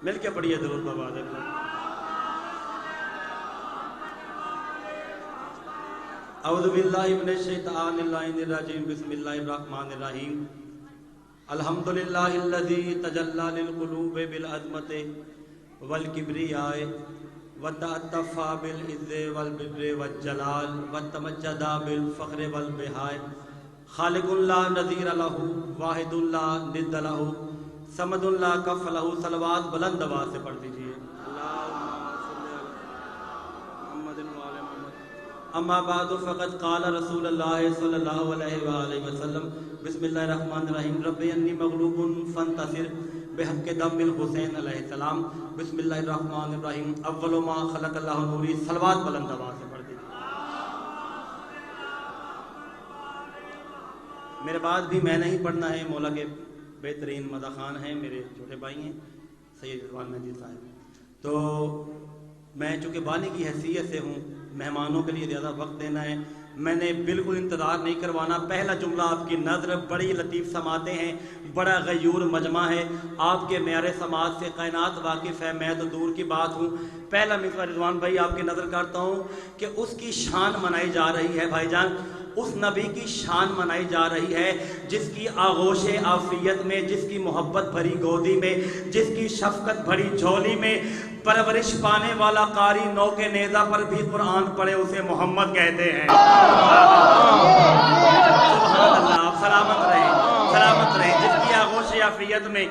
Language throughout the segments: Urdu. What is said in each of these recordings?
مل کے پڑھیے درود بابا دے. اعوذ باللہ من الشیطان اللعین الرجیم. بسم اللہ الرحمن الرحیم. الحمدللہ الذی تجلی للقلوب بالعظمت والکبریاء وتعطف بالعز والبر والجلال وتمجد بالفخر والبہاء. خالق لا نظیر لہ واحد لا ند لہ صمد لا کف لہ. صلوات بلند آواز سے پڑھ دیجیے. اما بعد فقد قال رسول اللہ صلی اللہ علیہ وآلہ وسلم. بسم اللہ الرحمن الرحیم. رب انی مغلوب فانتصر بحق دم الحسین علیہ السلام. بسم اللہ الرحمن الرحیم. اول ما خلق اللہ نوری. صلوات بلند آواز سے پڑھ دیجیے. میرے بعد بھی میں نہیں پڑھنا ہے. مولا کے بہترین مدح خان ہیں, میرے چھوٹے بھائی ہیں سید رضوان مہدی صاحب. تو میں چونکہ بانی کی حیثیت سے ہوں, مہمانوں کے لیے زیادہ وقت دینا ہے, میں نے بالکل انتظار نہیں کروانا. پہلا جملہ آپ کی نظر بڑی لطیف سماعتیں ہیں, بڑا غیور مجمع ہے, آپ کے معیار سماعت سے کائنات واقف ہے, میں تو دور کی بات ہوں. پہلا مصرع رضوان بھائی آپ کی نظر کرتا ہوں کہ اس کی شان منائی جا رہی ہے. بھائی جان, اس نبی کی شان منائی جا رہی ہے جس کی آغوش عافیت میں, جس کی محبت بھری گودی میں, جس کی شفقت بھری جھولی میں پرورش پانے والا قاری نو کے نیزہ پر بھی قرآن پڑھے اسے محمد کہتے ہیں. سبحان اللہ. آپ سلامت رہیں, سلامت رہیں. جس کی آغوش عافیت میں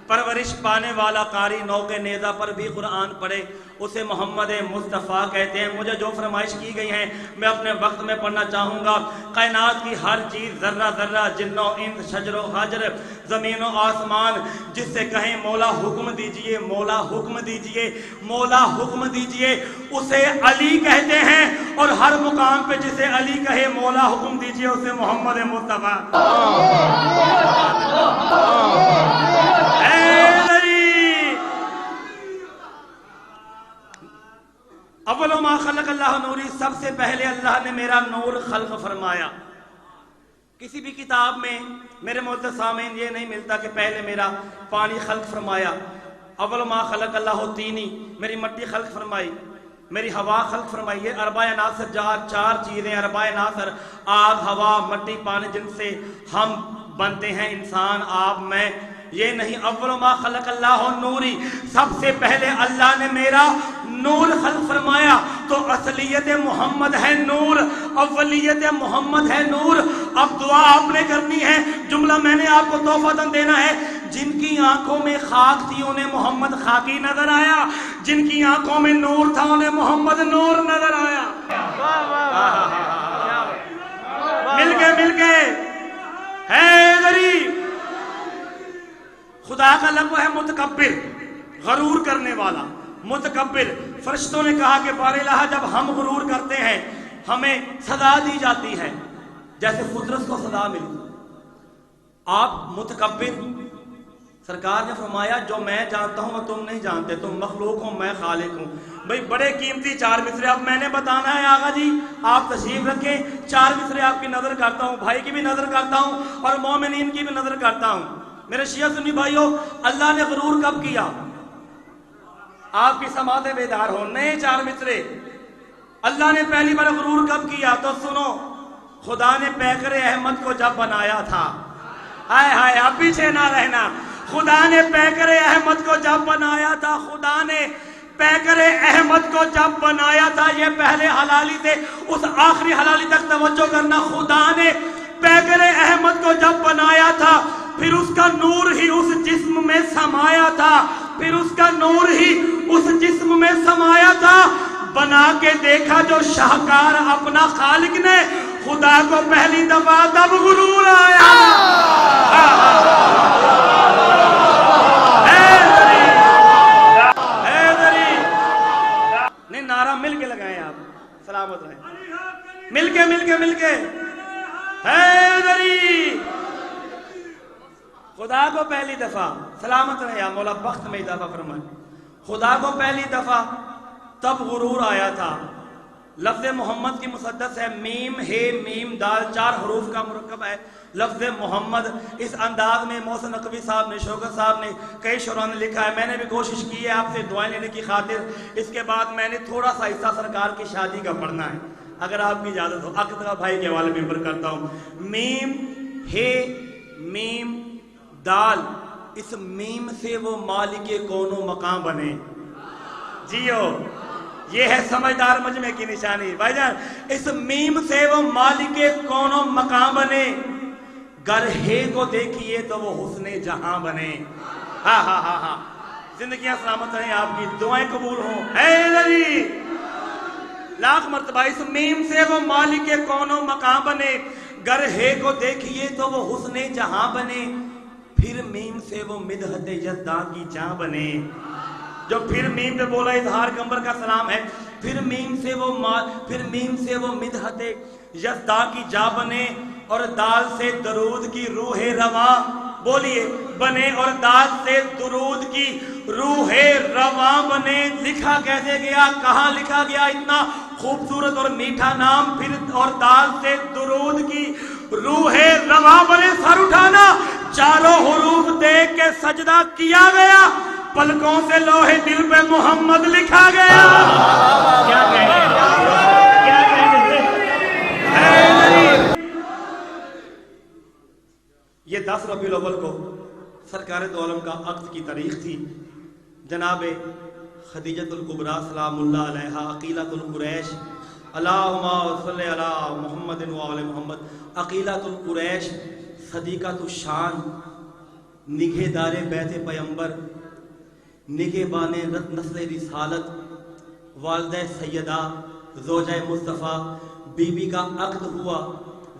پرورش پانے والا قاری نو کے نیزہ پر بھی قرآن پڑھے اسے محمد مصطفیٰ کہتے ہیں. مجھے جو فرمائش کی گئی ہیں میں اپنے وقت میں پڑھنا چاہوں گا. کائنات کی ہر چیز, ذرہ ذرہ, جن و انس, شجر و حجر, زمین و آسمان, جس سے کہیں مولا حکم دیجئے, مولا حکم دیجئے, مولا حکم دیجئے, اسے علی کہتے ہیں. اور ہر مقام پہ جسے علی کہے مولا حکم دیجئے اسے محمد مصطفیٰ. اول ما خلق اللہ نوری. سب سے پہلے اللہ نے میرا نور خلق فرمایا. کسی بھی کتاب میں میرے معزز سامعین یہ نہیں ملتا کہ پہلے میرا پانی خلق فرمایا. اول ما خلق اللہ تینی, میری مٹی خلق فرمائی, میری ہوا خلق فرمائی. یہ اربع عناصر, چار چیزیں اربع عناصر, آگ, ہوا, مٹی, پانی, جن سے ہم بنتے ہیں انسان, آپ, میں. یہ نہیں. اول ما خلق اللہ نوری, سب سے پہلے اللہ نے میرا نور خلق فرمایا. تو اصلیت محمد ہے نور, اولیت محمد ہے نور. اب دعا آپ نے کرنی ہے, جملہ میں نے آپ کو تحفہ دینا ہے. جن کی آنکھوں میں خاک تھی انہیں محمد خاکی نظر آیا, جن کی آنکھوں میں نور تھا انہیں محمد نور نظر آیا. مل کے حیدری. خدا کا لقب ہے متکبر, غرور کرنے والا, متکبر. فرشتوں نے کہا کہ بار الہ جب ہم غرور کرتے ہیں ہمیں سزا دی جاتی ہے جیسے خضرس کو سزا ملی. آپ متکبر. سرکار نے فرمایا جو میں جانتا ہوں وہ تم نہیں جانتے, تم مخلوق ہو میں خالق ہوں. بھئی بڑے قیمتی 4 مصرے اب میں نے بتانا ہے. آقا جی آپ تشریف رکھیں. 4 مصرے آپ کی نظر کرتا ہوں, بھائی کی بھی نظر کرتا ہوں اور مومنین کی بھی نظر کرتا ہوں. میرے شیعہ سنی بھائیوں, اللہ نے غرور کب کیا؟ آپ کی سماعتیں بیدار ہو. نئے 4 مصرے. اللہ نے پہلی بار غرور کب کیا تو سنو. خدا نے پیکر احمد کو جب بنایا تھا, ہائے ہائے اب پیچھے نہ رہنا. خدا نے پیکر احمد کو جب بنایا تھا, خدا نے پیکر احمد کو جب بنایا تھا. یہ پہلے حلالی سے اس آخری حلالی تک توجہ کرنا. خدا نے پیکر احمد کو جب بنایا تھا پھر اس کا نور ہی اس جسم میں سمایا تھا, پھر اس کا نور ہی اس جسم میں سمایا تھا. بنا کے دیکھا جو شاہکار اپنا خالق نے, خدا کو پہلی دفعہ تب غرور آیا. نہیں نعرہ مل کے لگائیں آپ, سلامت رہیں. مل کے حیدری. خدا کو پہلی دفعہ, سلامت رہے یا مولا, بخت میں اضافہ فرمائے. خدا کو پہلی دفعہ تب غرور آیا تھا لفظ محمد کی مسدس ہے میم ہے میم دال 4 حروف کا مرکب ہے لفظ محمد. اس انداز میں محسن نقوی صاحب نے شوکت صاحب نے کئی شعراء نے لکھا ہے. میں نے بھی کوشش کی ہے آپ سے دعائیں لینے کی خاطر. اس کے بعد میں نے تھوڑا سا حصہ سرکار کی شادی کا پڑھنا ہے اگر آپ کی اجازت ہو. اقتداء بھائی کے حوالے میں کرتا ہوں. میم ہے میم دال اس میم سے وہ مالک کون و مقام بنے. جیو یہ ہے سمجھدار مجمع کی نشانی. بھائی جان اس میم سے وہ مالک کون و مقام بنے. گر ہے کو دیکھیے تو وہ حسن جہاں بنے. ہاں ہاں ہاں ہاں زندگیاں سلامت رہیں آپ کی دعائیں قبول ہوں. اے علی لاکھ مرتبہ اس میم سے وہ مالک کون و مقام بنے. گر ہے کو دیکھیے تو وہ حسن جہاں بنے. پھر میم سے وہ مدحت یزداں کی جاں بنے. جو پھر میم پہ بولا اظہار کمبر کا سلام ہے. پھر میم سے وہ مدحت یزداں کی جاں بنے اور دال سے درود کی روح رواں بولیے بنے اور دال سے درود کی روح رواں بنے. لکھا کیسے گیا کہاں لکھا گیا اتنا خوبصورت اور میٹھا نام پھر اور دال سے درود کی روح رواں بنے. سر اٹھانا 4 حروف دیکھ کے سجدہ کیا گیا پلکوں سے لوہے دل پہ محمد لکھا گیا. کیا کہنے یہ 10 ربیع الاول کو سرکار دو عالم کا عقد کی تاریخ تھی. جناب خدیجۃ الکبریٰ سلام اللہ علیہا عقیلۃ القریش اللہم صلی علی محمد وآل محمد عقیلۃ القریش صدیقۃ الشان نگہ دار بیت پیمبر نگہ بان نسل رسالت والدہ سیدہ زوجہ مصطفیٰ بی بی کا عقد ہوا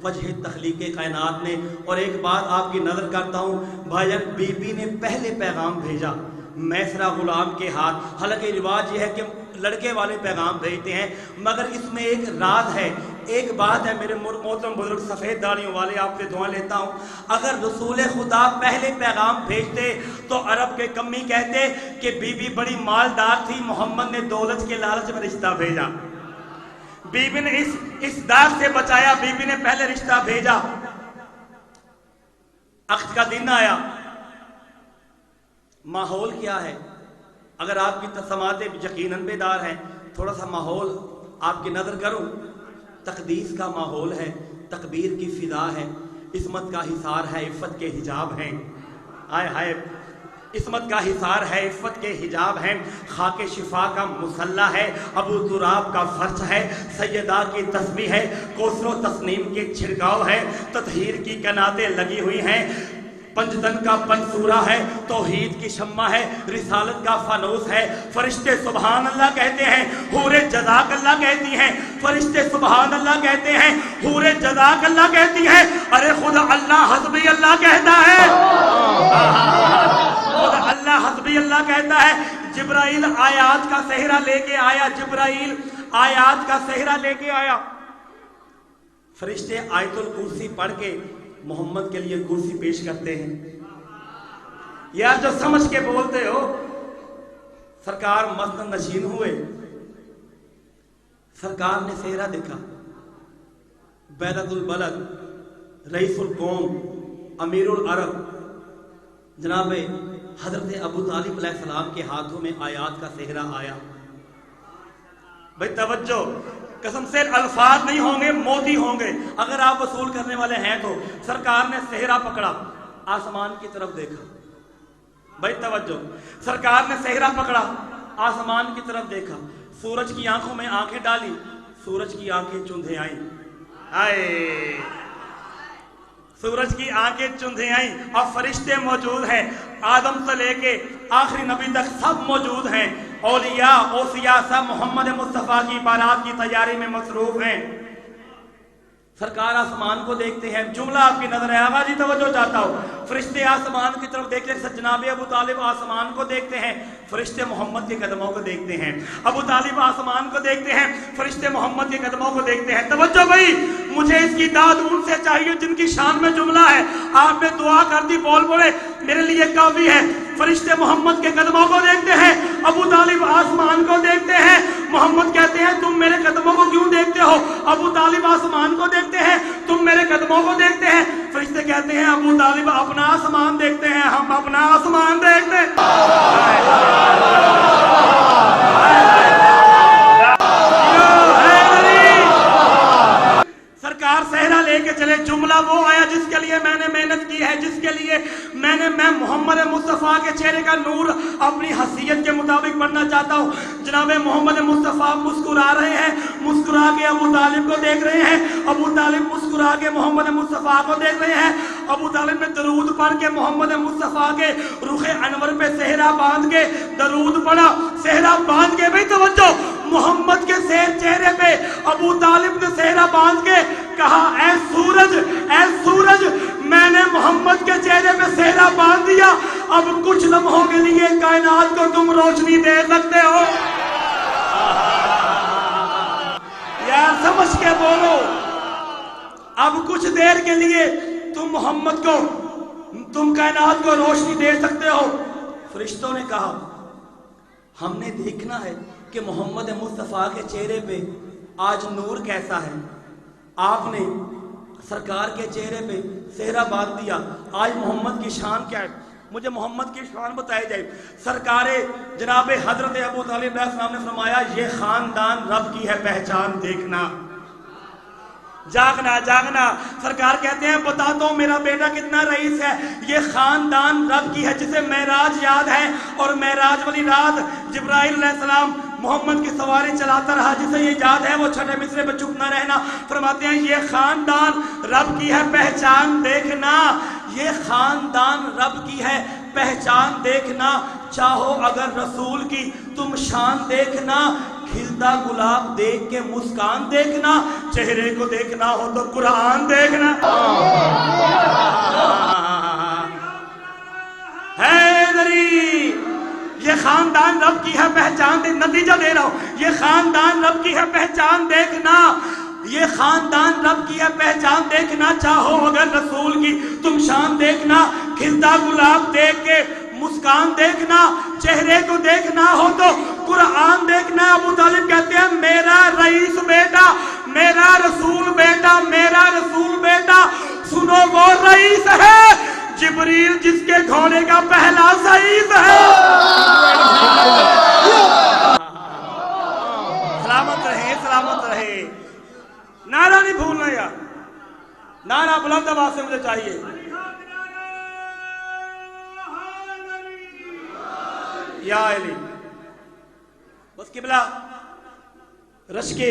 وجہ تخلیق کائنات نے. اور ایک بات آپ کی نظر کرتا ہوں بھائی جان بی بی نے پہلے پیغام بھیجا میسرا غلام کے ہاتھ. حالانکہ رواج یہ ہے کہ لڑکے والے پیغام بھیجتے ہیں مگر اس میں ایک راز ہے. ایک بات ہے میرے محترم بزرگ سفید داڑھیوں والے آپ سے دعا لیتا ہوں. اگر رسول خدا پہلے پیغام بھیجتے تو عرب کے کمی کہتے کہ بی بی بڑی مالدار تھی محمد نے دولت کے لالچ میں رشتہ بھیجا. بی بی نے اس داغ سے بچایا. بی بی نے پہلے رشتہ بھیجا. عقد کا دن آیا. ماحول کیا ہے اگر آپ کی سماعت یقیناً بیدار ہیں تھوڑا سا ماحول آپ کی نظر کروں. تقدیس کا ماحول ہے تکبیر کی فضا ہے عصمت کا حصار ہے عفت کے حجاب ہیں. آئے ہائے عصمت کا حصار ہے عفت کے حجاب ہیں. خاک شفا کا مسلح ہے ابو تراب کا فرش ہے سیدہ کی تسبیح ہے کوثر و تسنیم کے چھڑکاؤ ہے تطہیر کی کناتیں لگی ہوئی ہیں. پنجتن کا پنسورا ہے توحید کی شمع ہے رسالت کا فانوس ہے. فرشتے سبحان اللہ کہتے ہیں حور جزاک اللہ کہتی ہیں. فرشتے سبحان اللہ کہتے ہیں حور جزاک اللہ کہتی ہیں. ارے خود اللہ حسبی اللہ کہتا ہے. خود اللہ حسبی اللہ کہتا ہے. جبرائیل آیات کا صحرا لے کے آیا. جبرائیل آیات کا صحرا لے کے آیا. فرشتے آیت الکرسی پڑھ کے محمد کے لیے کرسی پیش کرتے ہیں. یار جو سمجھ کے بولتے ہو. سرکار مسند نشین ہوئے. سرکار نے صحرا دیکھا. بیدت البلد رئیس القوم امیر العرب جناب حضرت ابو طالب علیہ السلام کے ہاتھوں میں آیات کا صحرا آیا. بھائی توجہ قسم سے الفاظ نہیں ہوں گے موتی ہوں گے اگر آپ وصول کرنے والے ہیں تو. سرکار نے صحرا پکڑا آسمان کی طرف دیکھا. بھائی توجہ سرکار نے صحرا پکڑا آسمان کی طرف دیکھا. سورج کی آنکھوں میں آنکھیں ڈالی سورج کی آنکھیں چندھے آئیں. آئے سورج کی آنکھیں چندھے آئیں اور فرشتے موجود ہیں. آدم سے لے کے آخری نبی تک سب موجود ہیں. اولیاء اوصیاء سب محمد مصطفیٰ کی بارات کی تیاری میں مصروف ہیں. سرکار آسمان کو دیکھتے ہیں. جملہ آپ کی نظر ہے آقا جی توجہ چاہتا ہوں. فرشتے آسمان کی طرف دیکھتے ہیں. جناب ابو طالب آسمان کو دیکھتے ہیں. فرشتے محمد کے قدموں کو دیکھتے ہیں. ابو طالب آسمان کو دیکھتے ہیں. فرشتے محمد کے قدموں کو دیکھتے ہیں. توجہ بھائی مجھے اس کی داد ان سے چاہیے جن کی شان میں جملہ ہے. آپ نے دعا کر دی بول بولے میرے لیے کافی ہے. فرشتے محمد کے قدموں کو دیکھتے ہیں. ابو طالب آسمان کو دیکھتے ہیں. محمد کہتے ہیں تم میرے قدموں کو کیوں دیکھتے ہو؟ ابو طالب آسمان کو دیکھتے ہیں، تم میرے قدموں کو دیکھتے ہیں۔ فرشتے کہتے ہیں ابو طالب اپنا آسمان دیکھتے ہیں، ہم اپنا آسمان دیکھتے ہیں۔ سرکار صحرا لے کے چلے، جملہ وہ آیا جس کے لیے میں نے محنت کی ہے، جس کے لیے میں محمد مصطفیٰ کے چہرے کا نور اپنی حیثیت کے مطابق پڑھنا چاہتا ہوں۔ جناب محمد مصطفیٰ مسکرا رہے ہیں، مسکرا کے ابو طالب کو دیکھ رہے ہیں، ابو طالب مسکرا کے محمد مصطفیٰ کو دیکھ رہے ہیں۔ ابو طالب نے درود پڑھ کے محمد مصطفیٰ کے رخ انور پہ صحرا باندھ کے درود پڑھا، صحرا باندھ کے، بھئی توجہ، محمد کے چہرے پہ ابو طالب نے صحرا باندھ کے کہا اے سورج میں نے محمد کے چہرے پہ صحرا باندھ دیا، اب کچھ لمحوں کے لیے کائنات کو تم روشنی دے سکتے ہو۔ یار سمجھ کے بولو، اب کچھ دیر کے لیے تم محمد کو، تم کائنات کو روشنی دے سکتے ہو۔ فرشتوں نے کہا ہم نے دیکھنا ہے کہ محمد مصطفیٰ کے چہرے پہ آج نور کیسا ہے۔ آپ نے سرکار کے چہرے پہ صحرا باندھ دیا، آج محمد کی شان کیا ہے؟ مجھے محمد کی شان بتائی جائے۔ سرکار جناب حضرت ابو طالب علیہ السلام نے فرمایا یہ خاندان رب کی ہے، پہچان دیکھنا، جاگنا جاگنا۔ سرکار کہتے ہیں بتاتا ہوں میرا بیٹا کتنا رئیس ہے، یہ خاندان رب کی ہے، جسے معراج یاد ہے اور معراج والی رات جبرائیل علیہ السلام محمد کی سواری چلاتا رہا، جسے یہ یاد ہے وہ چھٹے مصرے پہ چپ نہ رہنا۔ فرماتے ہیں یہ خاندان رب کی ہے، پہچان دیکھنا، یہ خاندان رب کی ہے، پہچان دیکھنا۔ چاہو اگر رسول کی تم شان دیکھنا، کھلتا گلاب دیکھ کے مسکان دیکھنا، چہرے کو دیکھنا ہو تو قرآن دیکھنا۔ حیدری، یہ خاندان رب کی ہے، پہچان دے، نتیجہ دے رہا ہوں، یہ خاندان رب کی ہے، پہچان دیکھنا، یہ خاندان رب کی ہے، پہچان دیکھنا۔ چاہو اگر رسول کی تم شان دیکھنا، کھلتا گلاب دیکھ کے مسکان دیکھنا، چہرے کو دیکھنا ہو تو قرآن دیکھنا۔ ابو طالب کہتے ہیں میرا رئیس بیٹا، میرا رسول بیٹا، میرا رسول بیٹا، سنو وہ رئیس ہے جبریل جس کے گھوڑے کا پہلا سعید ہے۔ سلامت رہے، سلامت رہے، نعرہ نہیں بھولنا یار، نعرہ بلند آواز سے مجھے چاہیے۔ یا علی بس قبلہ، رشکے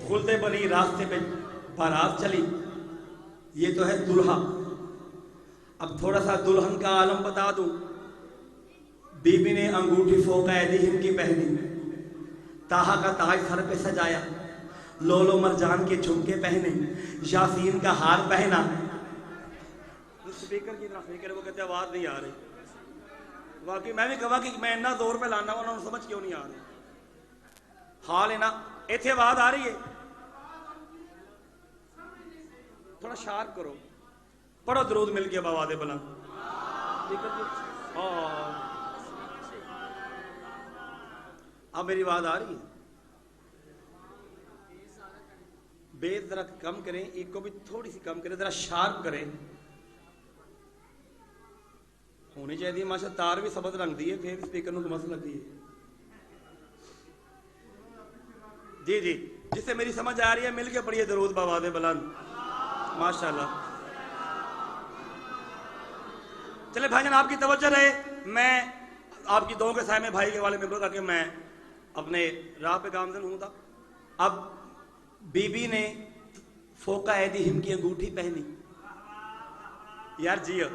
خلدے بنی راستے پہ بارات چلی، یہ تو ہے دلہا۔ اب تھوڑا سا دلہن کا عالم بتا دوں۔ بی بی نے انگوٹھی فوق ایدیہم کی پہنی، طٰہٰ کا تاج سر پہ سجایا، لولو مرجان کے جھمکے پہنے، یاسین کا ہار پہنا۔ سپیکر کی طرف فکر ہے، وہ کہتے آواز نہیں آ رہی۔ واقعی میں بھی کہا کہ میں اتنا زور پہ لانا انہوں نے سمجھ کیوں نہیں آ رہی۔ حال ہے نا، ایتھے آواز آ رہی ہے، تھوڑا شارپ کرو، پڑھو درود مل کے آواز بلند۔ اب میری آواز آ رہی ہے؟ بیس ذرا کم کریں، ایک کو بھی تھوڑی سی کم کریں، ذرا شارپ کریں، ہونی چاہیے ماشاء تار بھی سبز رنگ دی ہے، پھر اسپیکر نو گمس لگ دی ہے۔ جی جی، جس سے میری سمجھ آ رہی ہے مل کے پڑھیے درود بآواز بلند، ماشاءاللہ۔ چلے بھائی جان آپ کی توجہ رہے، میں آپ کی دعاؤں کے سائے میں بھائی کے والے میں کہ میں اپنے راہ پہ گامزن ہوں تھا۔ اب بی بی نے فوق ایدیہم کی انگوٹھی پہنی، یار جیو،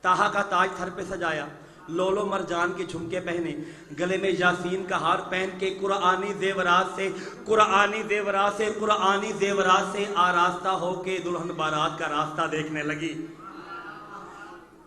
طٰہٰ کا تاج سر پہ سجایا، لولو مرجان کے جھمکے پہنے، گلے میں یاسین کا ہار پہن کے قرآنی زیورات سے آراستہ ہو کے دلہن بارات کا راستہ دیکھنے لگی۔